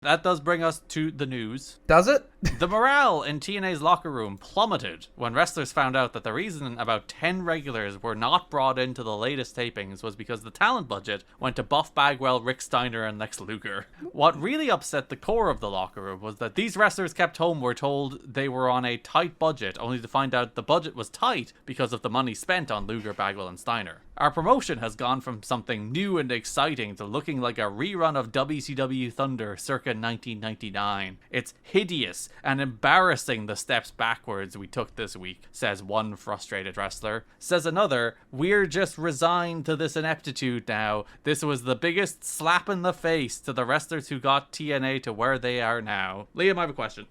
That does bring us to the news. Does it? The morale in TNA's locker room plummeted when wrestlers found out that the reason about 10 regulars were not brought into the latest tapings was because the talent budget went to Buff Bagwell, Rick Steiner, and Lex Luger. What really upset the core of the locker room was that these wrestlers kept home were told they were on a tight budget, only to find out the budget was tight because of the money spent on Luger, Bagwell, and Steiner. Our promotion has gone from something new and exciting to looking like a rerun of WCW Thunder circa 1999. It's hideous and embarrassing the steps backwards we took this week, says one frustrated wrestler. Says another, we're just resigned to this ineptitude now. This was the biggest slap in the face to the wrestlers who got TNA to where they are now. Liam, I have a question.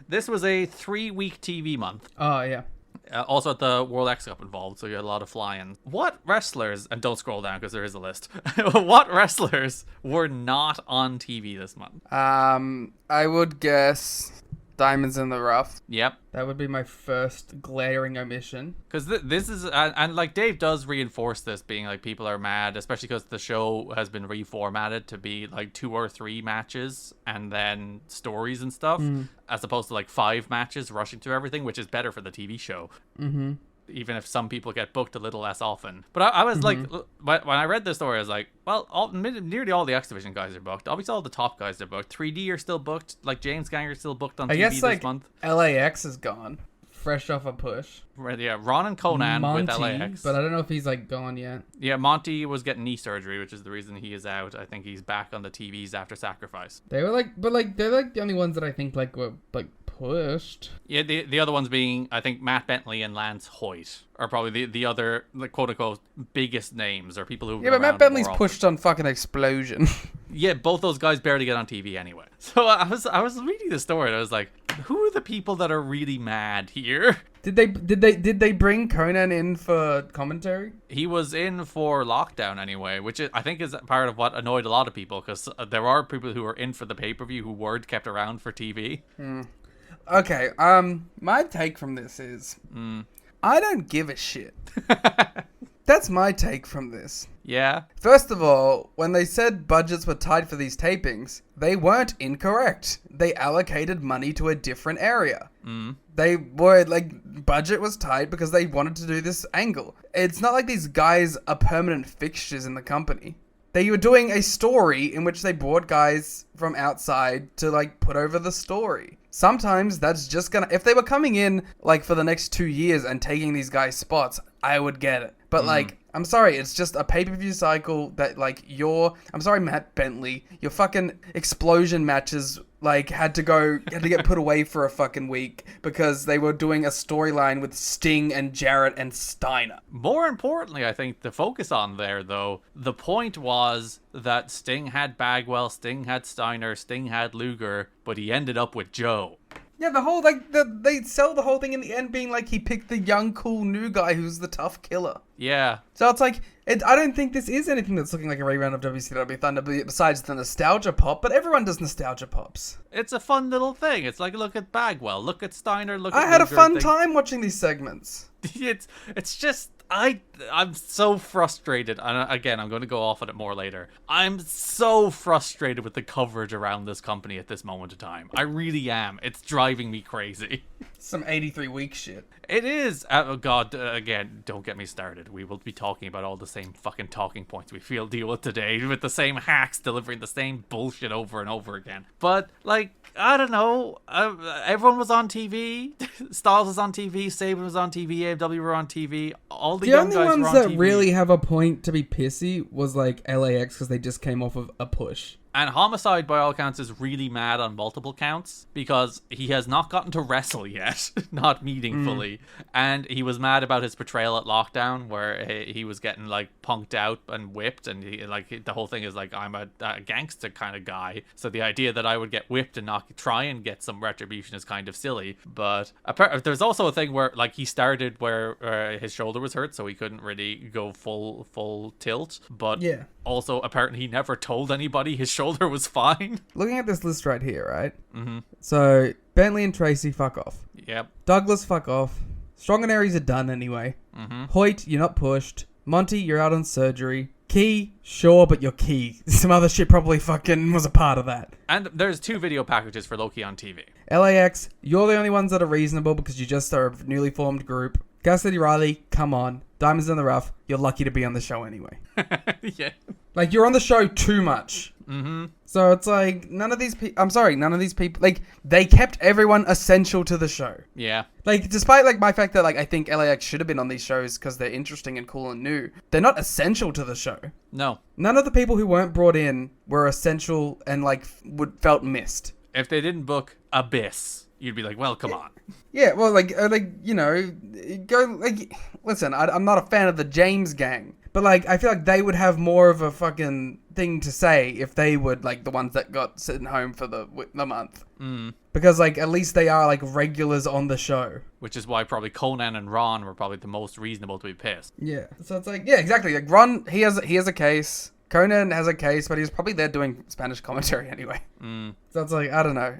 This was a 3-week TV month. Oh, yeah. Also at the World X Cup involved, so you had a lot of flying. What wrestlers, and don't scroll down because there is a list, what wrestlers were not on TV this month? I would guess Diamonds in the Rough. Yep. That would be my first glaring omission. Because this is, and like Dave does reinforce this, being like people are mad, especially because the show has been reformatted to be like 2 or 3 matches and then stories and stuff, as opposed to like 5 matches rushing through everything, which is better for the TV show. Mm-hmm. Even if some people get booked a little less often. But I was like, when I read this story, I was like, well, nearly all the X Division guys are booked. Obviously, all the top guys are booked. 3D are still booked. Like, James Ganger is still booked on TV this month. LAX is gone. Fresh off a push. Yeah, Ron and Conan Monty, with LAX. But I don't know if he's, like, gone yet. Yeah, Monty was getting knee surgery, which is the reason he is out. I think he's back on the TVs after Sacrifice. They were, like, but, like, they're, like, the only ones that I think, like, were, like, pushed. Yeah, the other ones being, I think, Matt Bentley and Lance Hoyt are probably the other, like, quote-unquote, biggest names, or people who... Yeah, but Matt Bentley's pushed on fucking Explosion. Yeah, both those guys barely get on TV anyway. So I was reading the story and I was like, who are the people that are really mad here? Did they bring Conan in for commentary? He was in for Lockdown anyway, which I think is part of what annoyed a lot of people, because there are people who were in for the pay-per-view who weren't kept around for TV. Okay, my take from this is, I don't give a shit. That's my take from this. Yeah. First of all, when they said budgets were tight for these tapings, they weren't incorrect. They allocated money to a different area. They were, like, budget was tight because they wanted to do this angle. It's not like these guys are permanent fixtures in the company. They were doing a story in which they brought guys from outside to, like, put over the story. Sometimes that's just gonna... If they were coming in, like, for the next 2 years and taking these guys' spots, I would get it. But, like, I'm sorry, it's just a pay-per-view cycle that, like, I'm sorry, Matt Bentley, your fucking Explosion matches, like, had to get put away for a fucking week because they were doing a storyline with Sting and Jarrett and Steiner. More importantly, I think, to focus on there, though, the point was that Sting had Bagwell, Sting had Steiner, Sting had Luger, but he ended up with Joe. Yeah, the whole, like, they sell the whole thing in the end being like he picked the young, cool, new guy who's the tough killer. Yeah. So it's like, I don't think this is anything that's looking like a rerun of WCW Thunder besides the nostalgia pop, but everyone does nostalgia pops. It's a fun little thing. It's like, look at Bagwell, look at Steiner, look at I had Luger, a fun time watching these segments. It's just... I'm so frustrated, and again, I'm going to go off on it more later. I'm so frustrated with the coverage around this company at this moment in time. I really am. It's driving me crazy. Some 83-week shit. It is. Oh god, again, don't get me started. We will be talking about all the same fucking talking points we deal with today, with the same hacks delivering the same bullshit over and over again. But, like, I don't know. Everyone was on TV. Styles was on TV. Saban was on TV. AW were on TV. All the young guys were on TV. The only ones that really have a point to be pissy was, like, LAX, because they just came off of a push. And Homicide, by all accounts, is really mad on multiple counts because he has not gotten to wrestle yet, not meaningfully. And he was mad about his portrayal at Lockdown, where he was getting, like, punked out and whipped. And, the whole thing is, like, I'm a gangster kind of guy. So the idea that I would get whipped and not try and get some retribution is kind of silly. But there's also a thing where, like, he started where his shoulder was hurt, so he couldn't really go full tilt. But yeah. Also, apparently, he never told anybody his shoulder was fine. Looking at this list right here, right? Mm-hmm. So, Bentley and Tracy, fuck off. Yep. Douglas, fuck off. Strong and Aries are done anyway. Mm-hmm. Hoyt, you're not pushed. Monty, you're out on surgery. Key, sure, but you're Key. Some other shit probably fucking was a part of that. And there's 2 video packages for Loki on TV. LAX, you're the only ones that are reasonable because you just are a newly formed group. Cassidy Riley, come on. Diamonds in the rough. You're lucky to be on the show anyway. Yeah. Like, you're on the show too much. Mm-hmm. So it's like, none of these people, like, they kept everyone essential to the show. Yeah. Like, despite, like, my fact that, like, I think LAX should have been on these shows because they're interesting and cool and new, they're not essential to the show. No. None of the people who weren't brought in were essential and, like, felt missed. If they didn't book Abyss, you'd be like, well, come on. Yeah, well, like, you know, go, like, listen, I'm not a fan of the James gang, but, like, I feel like they would have more of a fucking thing to say if they would, like, the ones that got sitting home for the month. Mm. Because, like, at least they are, like, regulars on the show. Which is why probably Conan and Ron were probably the most reasonable to be pissed. Yeah. So it's like, yeah, exactly. Like, Ron, he has a case. Conan has a case, but he's probably there doing Spanish commentary anyway. Mm. So it's like, I don't know.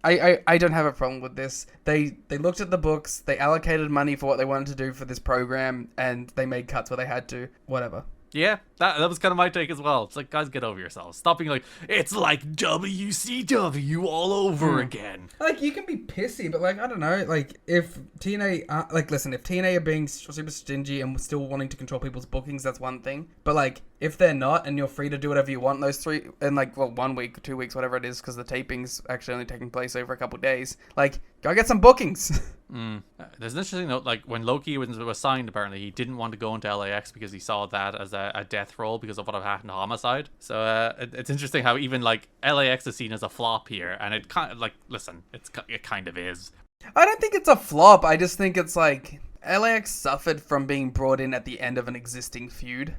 I don't have a problem with this. They looked at the books, they allocated money for what they wanted to do for this program, and they made cuts where they had to. Whatever. Yeah, that was kind of my take as well. It's like, guys, get over yourselves. Stop being like, it's like WCW all over again. Like, you can be pissy, but, like, I don't know. Like, if TNA, listen, if TNA are being super stingy and still wanting to control people's bookings, that's one thing. But, like, if they're not and you're free to do whatever you want those 3, in, like, well, 1 week, 2 weeks, whatever it is, because the taping's actually only taking place over a couple days, like, go get some bookings. There's an interesting note, like, when Loki was signed, apparently, he didn't want to go into LAX because he saw that as a death roll because of what had happened to Homicide. So it's interesting how even, like, LAX is seen as a flop here, and it kind of, like, listen, it kind of is. I don't think it's a flop. I just think it's like LAX suffered from being brought in at the end of an existing feud.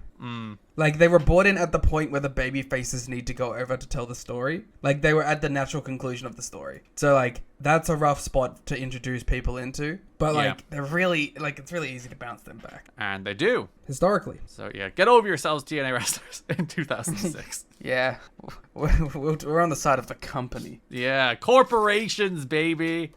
Like, they were brought in at the point where the baby faces need to go over to tell the story. Like, they were at the natural conclusion of the story. So, like, that's a rough spot to introduce people into. But, like, they're really, like, it's really easy to bounce them back. And they do. Historically. So, yeah, get over yourselves, TNA wrestlers, in 2006. Yeah. We're on the side of the company. Yeah, corporations, baby.